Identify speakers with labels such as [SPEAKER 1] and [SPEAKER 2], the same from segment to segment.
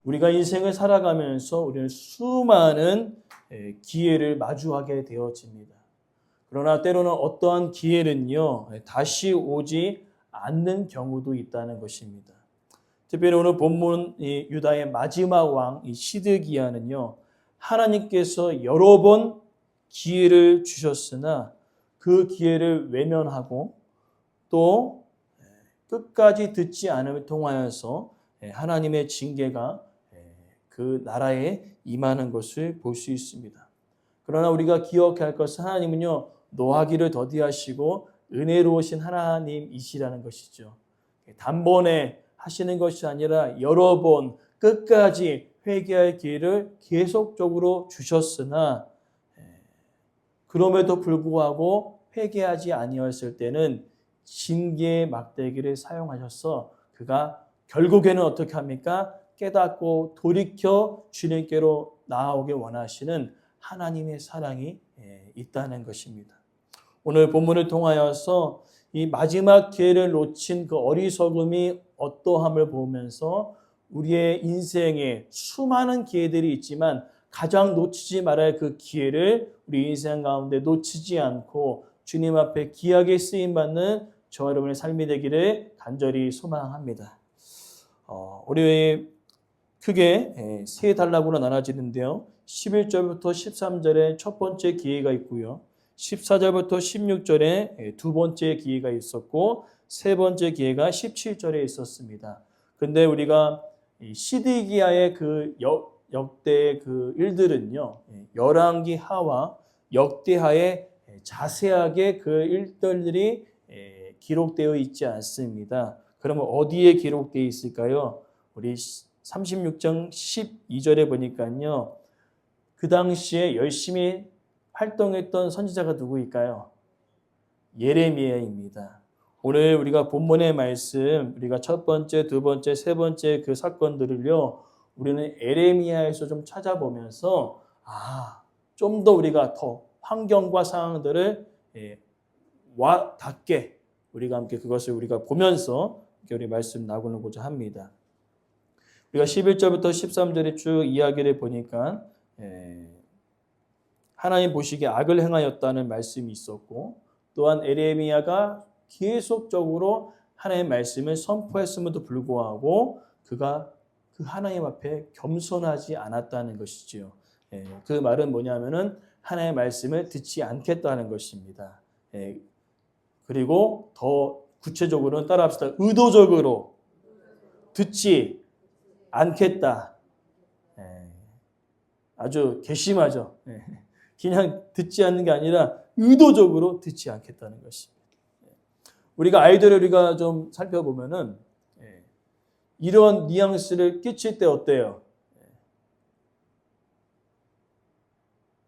[SPEAKER 1] 우리가 인생을 살아가면서 우리는 수많은 기회를 마주하게 되어집니다. 그러나 때로는 어떠한 기회는요, 다시 오지 않는 경우도 있다는 것입니다. 특별히 오늘 본문 유다의 마지막 왕 시드기야는요, 하나님께서 여러 번 기회를 주셨으나 그 기회를 외면하고 또 끝까지 듣지 않음을 통하여서 하나님의 징계가 그 나라에 임하는 것을 볼 수 있습니다. 그러나 우리가 기억해야 할 것은 하나님은요, 노하기를 더디하시고 은혜로우신 하나님이시라는 것이죠. 단번에 하시는 것이 아니라 여러 번 끝까지 회개할 기회를 계속적으로 주셨으나 그럼에도 불구하고 회개하지 아니었을 때는 징계의 막대기를 사용하셔서 그가 결국에는 어떻게 합니까? 깨닫고 돌이켜 주님께로 나아오길 원하시는 하나님의 사랑이 있다는 것입니다. 오늘 본문을 통하여서 이 마지막 기회를 놓친 그 어리석음이 어떠함을 보면서 우리의 인생에 수많은 기회들이 있지만 가장 놓치지 말아야 할 그 기회를 우리 인생 가운데 놓치지 않고 주님 앞에 귀하게 쓰임받는 저와 여러분의 삶이 되기를 간절히 소망합니다. 우리 크게 세 단락으로 나눠지는데요. 11절부터 13절에 첫 번째 기회가 있고요. 14절부터 16절에 두 번째 기회가 있었고 세 번째 기회가 17절에 있었습니다. 근데 우리가 시드기야의 그 역대의 그 일들은요, 열왕기 하와 역대하에 자세하게 그 일들이 기록되어 있지 않습니다. 그러면 어디에 기록되어 있을까요? 우리 36장 12절에 보니까요, 그 당시에 열심히 활동했던 선지자가 누구일까요? 예레미야입니다. 오늘 우리가 본문의 말씀, 우리가 첫 번째, 두 번째, 세 번째 그 사건들을요, 우리는 예레미야에서 좀 찾아보면서 좀 더 우리가 더 환경과 상황들을 와 닿게 우리가 함께 그것을 우리가 보면서 우리 말씀 나누고자 합니다. 우리가 11절부터 13절에 쭉 이야기를 보니까 하나님 보시기에 악을 행하였다는 말씀이 있었고 또한 예레미야가 계속적으로 하나님의 말씀을 선포했음에도 불구하고 그가 그 하나님 앞에 겸손하지 않았다는 것이지요. 그 말은 뭐냐면은 하나님의 말씀을 듣지 않겠다는 것입니다. 그리고 더 구체적으로는 따라합시다. 의도적으로 듣지 않겠다. 아주 괘씸하죠. 그냥 듣지 않는 게 아니라 의도적으로 듣지 않겠다는 것입니다. 우리가 아이들을 우리가 좀 살펴보면은 이런 뉘앙스를 끼칠 때 어때요?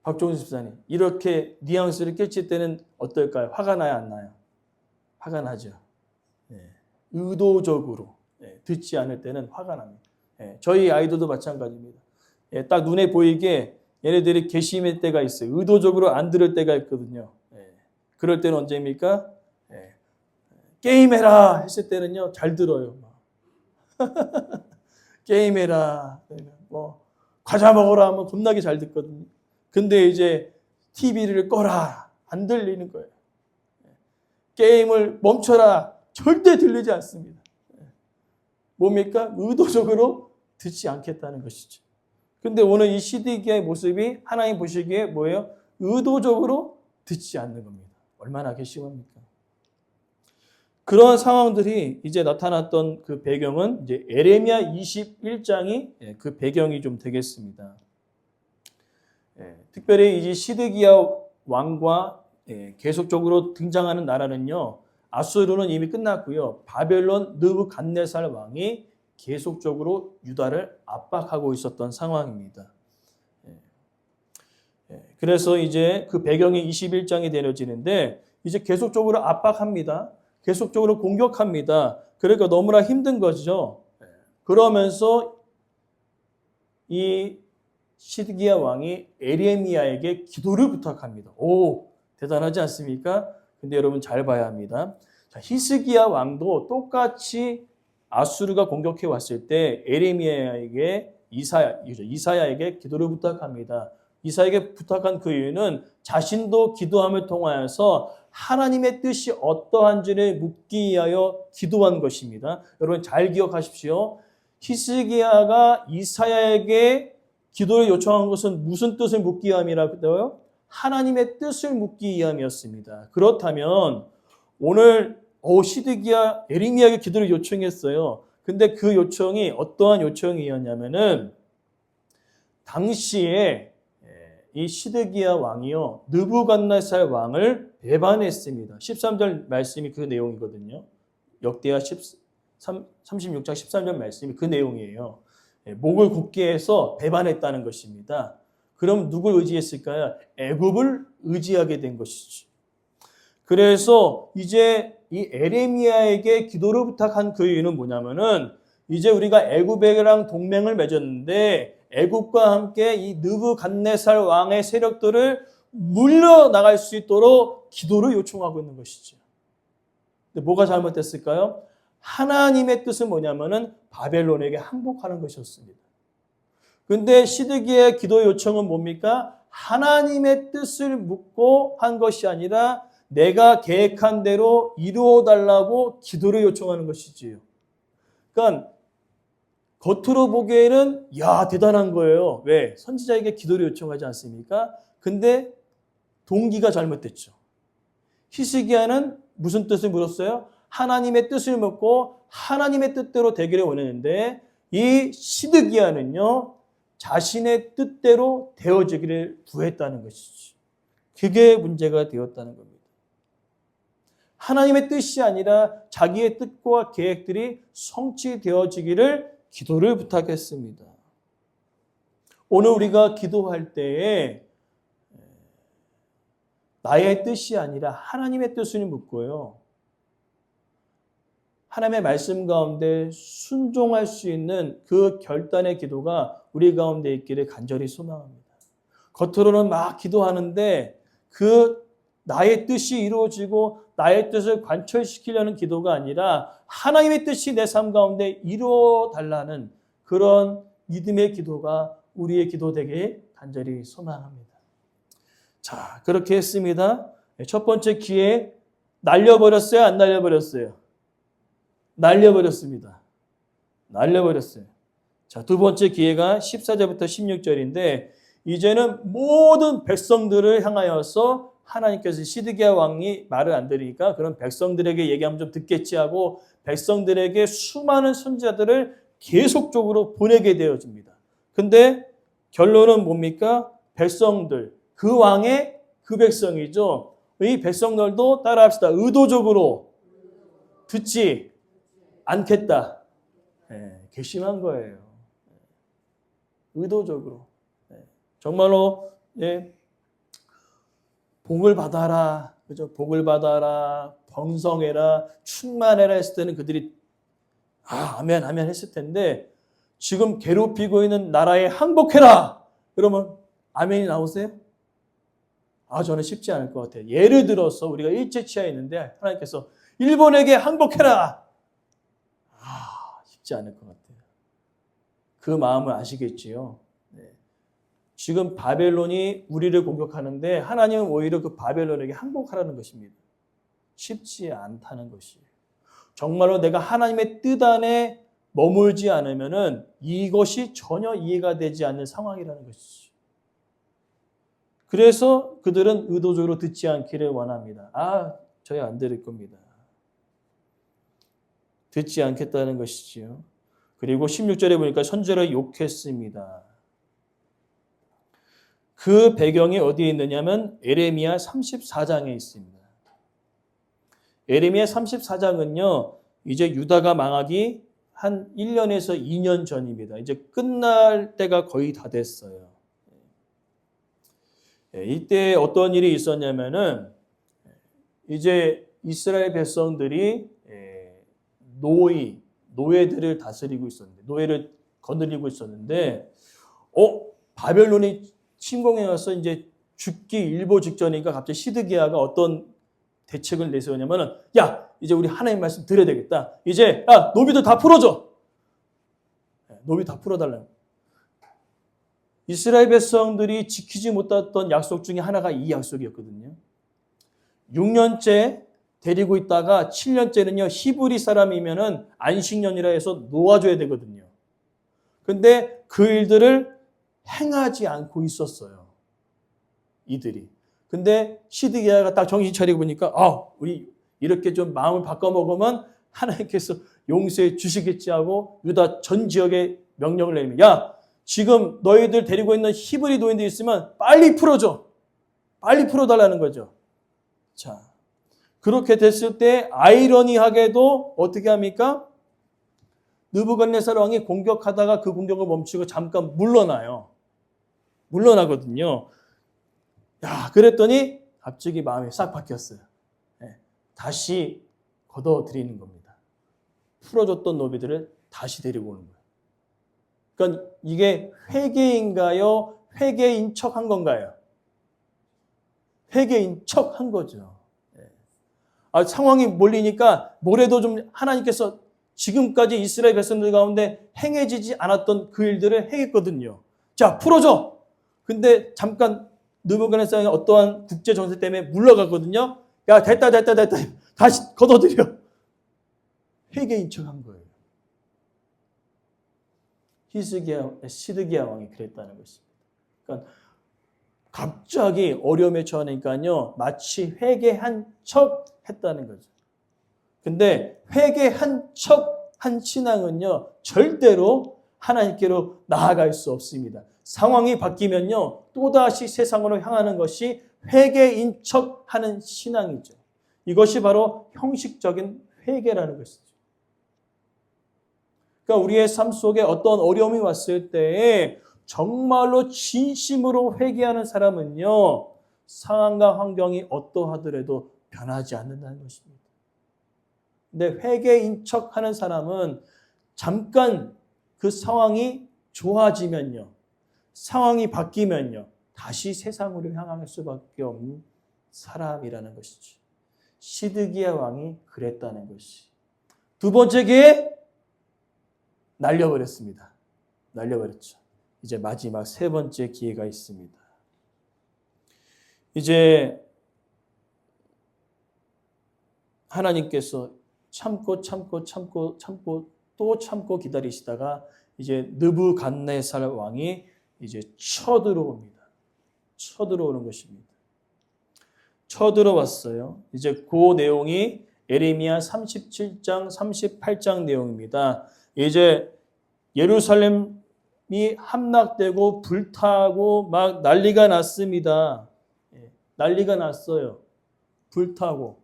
[SPEAKER 1] 박종수 집사님, 이렇게 뉘앙스를 끼칠 때는 어떨까요? 화가 나요, 안 나요? 화가 나죠. 의도적으로 듣지 않을 때는 화가 납니다. 저희 아이들도 마찬가지입니다. 딱 눈에 보이게 얘네들이 괘씸할 때가 있어요. 의도적으로 안 들을 때가 있거든요. 그럴 때는 언제입니까? 게임해라 했을 때는요, 잘 들어요. 게임해라, 뭐 과자 먹어라 하면 겁나게 잘 듣거든요. 근데 이제 TV를 꺼라, 안 들리는 거예요. 게임을 멈춰라, 절대 들리지 않습니다. 뭡니까? 의도적으로 듣지 않겠다는 것이죠. 근데 오늘 이 시드기야의 모습이 하나님 보시기에 뭐예요? 의도적으로 듣지 않는 겁니다. 얼마나 괘씸합니까? 그런 상황들이 이제 나타났던 그 배경은 이제 예레미야 21장이 그 배경이 좀 되겠습니다. 특별히 이제 시드기야 왕과 계속적으로 등장하는 나라는요, 아수르는 이미 끝났고요. 바벨론 느부갓네살 왕이 계속적으로 유다를 압박하고 있었던 상황입니다. 그래서 이제 그 배경이 21장이 되어지는데 이제 계속적으로 압박합니다. 계속적으로 공격합니다. 그러니까 너무나 힘든 거죠. 그러면서 이 시드기야 왕이 예레미야에게 기도를 부탁합니다. 오, 대단하지 않습니까? 근데 여러분 잘 봐야 합니다. 자, 히스기야 왕도 똑같이 아수르가 공격해 왔을 때 예레미야에게 이사야에게 기도를 부탁합니다. 이사야에게 부탁한 그 이유는 자신도 기도함을 통하여서 하나님의 뜻이 어떠한지를 묻기 위하여 기도한 것입니다. 여러분 잘 기억하십시오. 히스기야가 이사야에게 기도를 요청한 것은 무슨 뜻을 묻기 위함이라고요? 하나님의 뜻을 묻기 위함이었습니다. 그렇다면 오늘 시드기야 에레미야에게 기도를 요청했어요. 근데 그 요청이 어떠한 요청이었냐면은 당시에 이 시드기야 왕이요 느부갓네살 왕을 배반했습니다. 13절 말씀이 그 내용이거든요. 역대하 36장 13절 말씀이 그 내용이에요. 목을 굳게 해서 배반했다는 것입니다. 그럼 누굴 의지했을까요? 애굽을 의지하게 된 것이죠. 그래서 이제 이 에레미야에게 기도를 부탁한 그 이유는 뭐냐면은 이제 우리가 애굽이랑 동맹을 맺었는데 애굽과 함께 이 느부갓네살 왕의 세력들을 물려나갈 수 있도록 기도를 요청하고 있는 것이죠. 근데 뭐가 잘못됐을까요? 하나님의 뜻은 뭐냐면은 바벨론에게 항복하는 것이었습니다. 근데 시드기야의 기도 요청은 뭡니까? 하나님의 뜻을 묻고 한 것이 아니라 내가 계획한 대로 이루어 달라고 기도를 요청하는 것이지요. 그러니까 겉으로 보기에는 대단한 거예요. 왜? 선지자에게 기도를 요청하지 않습니까? 근데 동기가 잘못됐죠. 히스기야는 무슨 뜻을 물었어요? 하나님의 뜻을 묻고 하나님의 뜻대로 되기를 원했는데 이 시드기야는요 자신의 뜻대로 되어지기를 구했다는 것이죠. 그게 문제가 되었다는 겁니다. 하나님의 뜻이 아니라 자기의 뜻과 계획들이 성취되어지기를 기도를 부탁했습니다. 오늘 우리가 기도할 때에 나의 뜻이 아니라 하나님의 뜻을 묻고요. 하나님의 말씀 가운데 순종할 수 있는 그 결단의 기도가 우리 가운데 있기를 간절히 소망합니다. 겉으로는 막 기도하는데 그 나의 뜻이 이루어지고 나의 뜻을 관철시키려는 기도가 아니라 하나님의 뜻이 내 삶 가운데 이루어 달라는 그런 믿음의 기도가 우리의 기도 되길 간절히 소망합니다. 자, 그렇게 했습니다. 첫 번째 기회 날려버렸어요? 안 날려버렸어요? 날려버렸습니다. 날려버렸어요. 자, 두 번째 기회가 14절부터 16절인데 이제는 모든 백성들을 향하여서 하나님께서 시드기야 왕이 말을 안 들으니까 그런 백성들에게 얘기하면 좀 듣겠지 하고 백성들에게 수많은 선지자들을 계속적으로 보내게 되어집니다. 근데 결론은 뭡니까? 백성들, 그 왕의 그 백성이죠. 이 백성들도 따라합시다. 의도적으로 듣지 않겠다. 괘씸한 거예요. 의도적으로. 정말로 복을 받아라. 그죠? 복을 받아라. 번성해라. 충만해라 했을 때는 그들이 아멘 아멘 했을 텐데 지금 괴롭히고 있는 나라에 항복해라. 그러면 아멘이 나오세요? 저는 쉽지 않을 것 같아요. 예를 들어서 우리가 일제치하에 있는데 하나님께서 일본에게 항복해라. 쉽지 않을 것 같아요. 그 마음을 아시겠지요? 지금 바벨론이 우리를 공격하는데 하나님은 오히려 그 바벨론에게 항복하라는 것입니다. 쉽지 않다는 것이에요. 정말로 내가 하나님의 뜻 안에 머물지 않으면은 이것이 전혀 이해가 되지 않는 상황이라는 것이죠. 그래서 그들은 의도적으로 듣지 않기를 원합니다. 저희 안 들을 겁니다. 듣지 않겠다는 것이지요. 그리고 16절에 보니까 선지자를 욕했습니다. 그 배경이 어디에 있느냐면 에레미야 34장에 있습니다. 에레미야 34장은요. 이제 유다가 망하기 한 1년에서 2년 전입니다. 이제 끝날 때가 거의 다 됐어요. 이때 어떤 일이 있었냐면은 이제 이스라엘 백성들이 노예들을 다스리고 있었는데 노예를 거느리고 있었는데 바벨론이 침공해 와서 이제 죽기 일보 직전이니까 갑자기 시드기야가 어떤 대책을 내세우냐면은 이제 우리 하나님 말씀 드려야 되겠다. 이제 노비들 다 풀어줘. 노비 다 풀어달라고. 이스라엘 백성들이 지키지 못했던 약속 중에 하나가 이 약속이었거든요. 6년째 데리고 있다가 7년째는요, 히브리 사람이면은 안식년이라 해서 놓아줘야 되거든요. 근데 그 일들을 행하지 않고 있었어요. 이들이. 근데 시드기야가 딱 정신 차리고 보니까, 우리 이렇게 좀 마음을 바꿔먹으면 하나님께서 용서해 주시겠지 하고 유다 전 지역에 명령을 내립니다. 야, 지금 너희들 데리고 있는 히브리 노인들 있으면 빨리 풀어줘. 빨리 풀어달라는 거죠. 자, 그렇게 됐을 때 아이러니하게도 어떻게 합니까? 느부갓네살 왕이 공격하다가 그 공격을 멈추고 잠깐 물러나요. 물러나거든요. 야, 그랬더니 갑자기 마음이 싹 바뀌었어요. 다시 걷어들이는 겁니다. 풀어줬던 노비들을 다시 데리고 오는 거예요. 그러니까 이게 회개인가요? 회개인 척한 건가요? 회개인 척한 거죠. 상황이 몰리니까 뭐래도 좀 하나님께서 지금까지 이스라엘 백성들 가운데 행해지지 않았던 그 일들을 행했거든요. 자, 풀어줘. 근데 잠깐 느부갓네살이 어떠한 국제 정세 때문에 물러가거든요. 야, 됐다. 다시 걷어들여. 회개인 척한 거예요. 시드기야 왕이 그랬다는 것입니다. 그러니까 갑자기 어려움에 처하니까요, 마치 회개한 척 했다는 거죠. 근데 회개한 척 한 신앙은요, 절대로 하나님께로 나아갈 수 없습니다. 상황이 바뀌면요, 또다시 세상으로 향하는 것이 회개인 척 하는 신앙이죠. 이것이 바로 형식적인 회개라는 것이죠. 그러니까 우리의 삶 속에 어떤 어려움이 왔을 때에 정말로 진심으로 회개하는 사람은요, 상황과 환경이 어떠하더라도 변하지 않는다는 것입니다. 근데 회개인 척하는 사람은 잠깐 그 상황이 좋아지면요, 상황이 바뀌면요, 다시 세상으로 향할 수밖에 없는 사람이라는 것이죠. 시드기야 왕이 그랬다는 것이. 두 번째 기회 날려버렸습니다. 날려버렸죠. 이제 마지막 세 번째 기회가 있습니다. 이제 하나님께서 참고 또 참고 기다리시다가 이제 느부갓네살 왕이 이제 쳐들어옵니다. 쳐들어오는 것입니다. 쳐들어왔어요. 이제 그 내용이 예레미야 37장, 38장 내용입니다. 이제 예루살렘이 함락되고 불타고 막 난리가 났습니다. 난리가 났어요. 불타고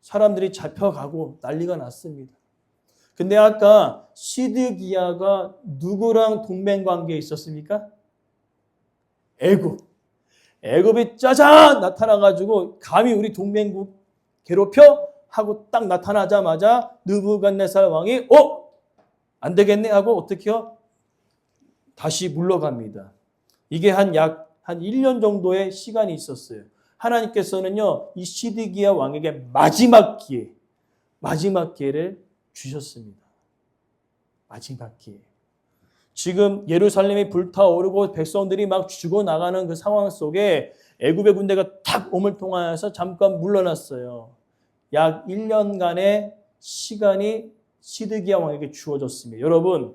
[SPEAKER 1] 사람들이 잡혀가고 난리가 났습니다. 근데 아까 시드기야가 누구랑 동맹관계에 있었습니까? 애굽이 짜잔 나타나가지고 감히 우리 동맹국 괴롭혀? 하고 딱 나타나자마자 느부갓네살 왕이 안 되겠네 하고 어떻게 해요? 다시 물러갑니다. 이게 한 1년 정도의 시간이 있었어요. 하나님께서는요, 이 시드기야 왕에게 마지막 기회를 주셨습니다. 마지막 기회. 지금 예루살렘이 불타오르고 백성들이 막 죽어나가는 그 상황 속에 애굽의 군대가 탁 오물 통하여서 잠깐 물러났어요. 약 1년간의 시간이 시드기야 왕에게 주어졌습니다. 여러분,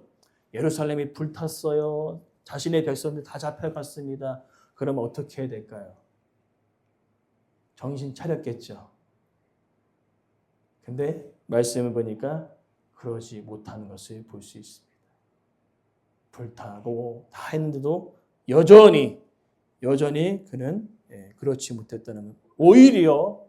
[SPEAKER 1] 예루살렘이 불탔어요. 자신의 백성들 다 잡혀갔습니다. 그러면 어떻게 해야 될까요? 정신 차렸겠죠. 근데 말씀을 보니까 그러지 못한 것을 볼 수 있습니다. 불타고 다 했는데도 여전히 그는 그렇지 못했다는 것. 오히려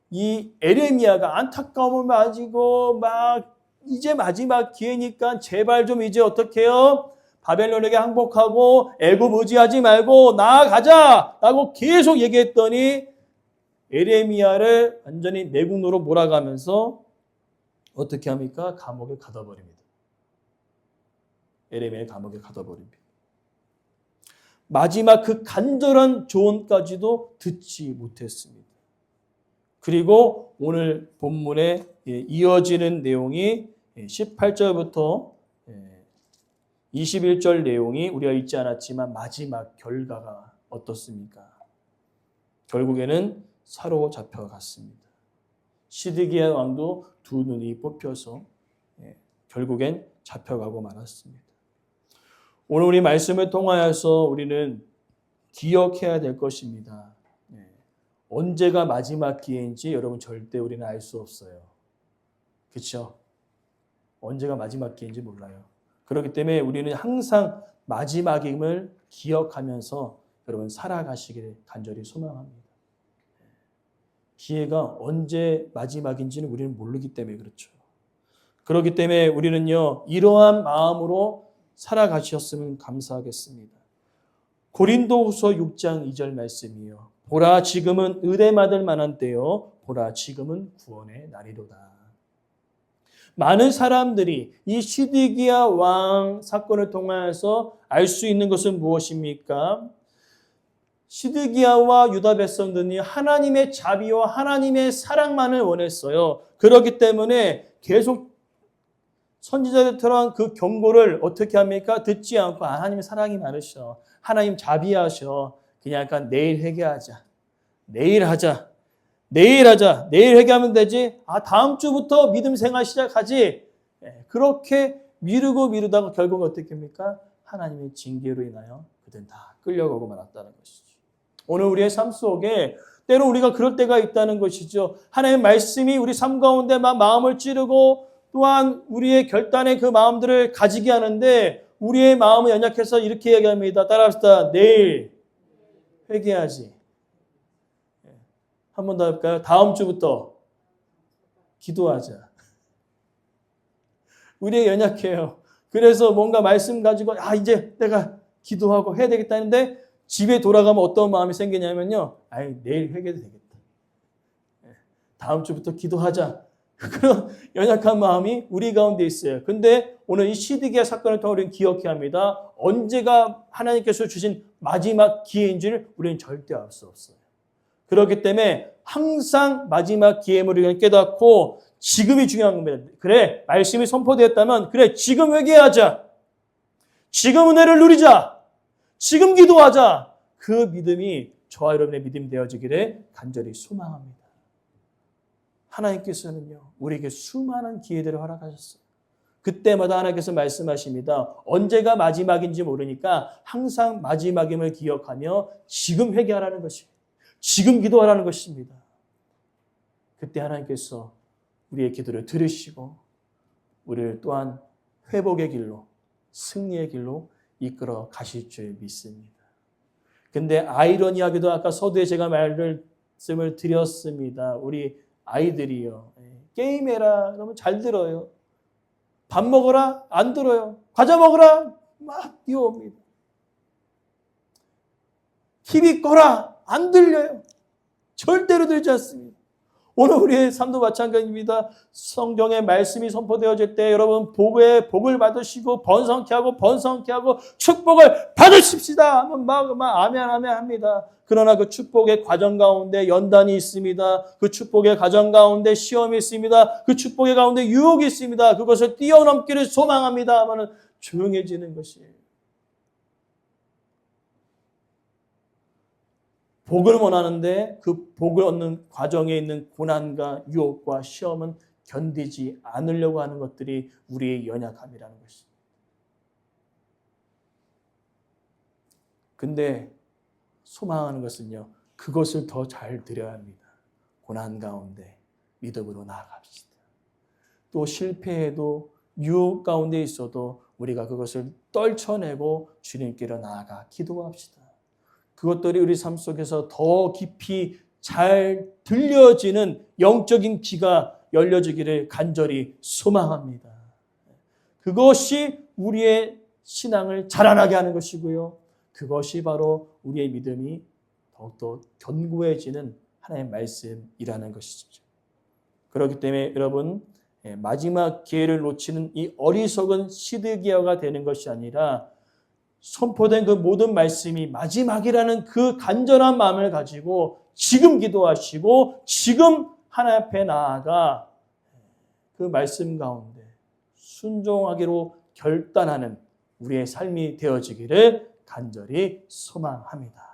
[SPEAKER 1] 이 에레미야가 안타까움을 가지고 막 이제 마지막 기회니까 제발 좀 이제 어떻게 해요? 바벨론에게 항복하고 애굽 의지하지 말고 나아가자라고 계속 얘기했더니 에레미야를 완전히 매국노로 몰아가면서 어떻게 합니까? 감옥에 가둬버립니다. 에레미야를 감옥에 가둬버립니다. 마지막 그 간절한 조언까지도 듣지 못했습니다. 그리고 오늘 본문에 이어지는 내용이 18절부터 21절 내용이 우리가 읽지 않았지만 마지막 결과가 어떻습니까? 결국에는 사로잡혀갔습니다. 시드기야 왕도 두 눈이 뽑혀서 결국엔 잡혀가고 말았습니다. 오늘 우리 말씀을 통하여서 우리는 기억해야 될 것입니다. 언제가 마지막 기회인지 여러분 절대 우리는 알 수 없어요. 그렇죠? 언제가 마지막 기회인지 몰라요. 그렇기 때문에 우리는 항상 마지막임을 기억하면서 여러분 살아가시기를 간절히 소망합니다. 기회가 언제 마지막인지는 우리는 모르기 때문에 그렇죠. 그렇기 때문에 우리는요, 이러한 마음으로 살아가셨으면 감사하겠습니다. 고린도후서 6장 2절 말씀이요. 보라 지금은 의뢰 받을 만한 때요. 보라 지금은 구원의 날이로다. 많은 사람들이 이 시드기야 왕 사건을 통하여서 알 수 있는 것은 무엇입니까? 시드기야와 유다 백성들이 하나님의 자비와 하나님의 사랑만을 원했어요. 그렇기 때문에 계속 선지자들처럼 그 경고를 어떻게 합니까? 듣지 않고 하나님의 사랑이 많으셔. 하나님 자비하셔. 그냥 약간 내일 회개하자. 내일 하자. 내일 하자. 내일 회개하면 되지. 다음 주부터 믿음 생활 시작하지. 그렇게 미루다가 결국 어떻게 합니까? 하나님의 징계로 인하여 그들은 다 끌려가고 말았다는 것이죠. 오늘 우리의 삶 속에 때로 우리가 그럴 때가 있다는 것이죠. 하나님의 말씀이 우리 삶 가운데 막 마음을 찌르고 또한 우리의 결단의 그 마음들을 가지게 하는데 우리의 마음은 연약해서 이렇게 얘기합니다. 따라합시다. 내일 회개하지. 한 번 더 할까요? 다음 주부터 기도하자. 우리의 연약해요. 그래서 뭔가 말씀 가지고 이제 내가 기도하고 해야 되겠다 했는데 집에 돌아가면 어떤 마음이 생기냐면요. 내일 회개도 되겠다. 다음 주부터 기도하자. 그런 연약한 마음이 우리 가운데 있어요. 근데 오늘 이 시드기야 사건을 통해 우리는 기억해야 합니다. 언제가 하나님께서 주신 마지막 기회인지를 우리는 절대 알 수 없어요. 그렇기 때문에 항상 마지막 기회임을 우리가 깨닫고 지금이 중요한 겁니다. 그래, 말씀이 선포되었다면 그래, 지금 회개하자. 지금 은혜를 누리자. 지금 기도하자. 그 믿음이 저와 여러분의 믿음이 되어지기를 간절히 소망합니다. 하나님께서는요, 우리에게 수많은 기회들을 허락하셨어요. 그때마다 하나님께서 말씀하십니다. 언제가 마지막인지 모르니까 항상 마지막임을 기억하며 지금 회개하라는 것이에요. 지금 기도하라는 것입니다. 그때 하나님께서 우리의 기도를 들으시고 우리를 또한 회복의 길로, 승리의 길로 이끌어 가실 줄 믿습니다. 근데 아이러니하게도 아까 서두에 제가 말씀을 드렸습니다. 우리 아이들이요. 게임해라. 그러면 잘 들어요. 밥 먹어라. 안 들어요. 과자 먹어라. 막 뛰어옵니다. TV 꺼라. 안 들려요. 절대로 들지 않습니다. 오늘 우리의 삶도 마찬가지입니다. 성경의 말씀이 선포되어질 때 여러분 복을 받으시고 번성케 하고 축복을 받으십시다 하면 막 아멘 합니다. 그러나 그 축복의 과정 가운데 연단이 있습니다. 그 축복의 과정 가운데 시험이 있습니다. 그 축복의 가운데 유혹이 있습니다. 그것을 뛰어넘기를 소망합니다 하면 조용해지는 것이에요. 복을 원하는데 그 복을 얻는 과정에 있는 고난과 유혹과 시험은 견디지 않으려고 하는 것들이 우리의 연약함이라는 것입니다. 근데 소망하는 것은요, 그것을 더 잘 드려야 합니다. 고난 가운데 믿음으로 나아갑시다. 또 실패해도 유혹 가운데 있어도 우리가 그것을 떨쳐내고 주님께로 나아가 기도합시다. 그것들이 우리 삶 속에서 더 깊이 잘 들려지는 영적인 귀가 열려지기를 간절히 소망합니다. 그것이 우리의 신앙을 자라나게 하는 것이고요. 그것이 바로 우리의 믿음이 더욱더 견고해지는 하나님의 말씀이라는 것이죠. 그렇기 때문에 여러분, 마지막 기회를 놓치는 이 어리석은 시드기야가 되는 것이 아니라 선포된 그 모든 말씀이 마지막이라는 그 간절한 마음을 가지고 지금 기도하시고 지금 하나님 앞에 나아가 그 말씀 가운데 순종하기로 결단하는 우리의 삶이 되어지기를 간절히 소망합니다.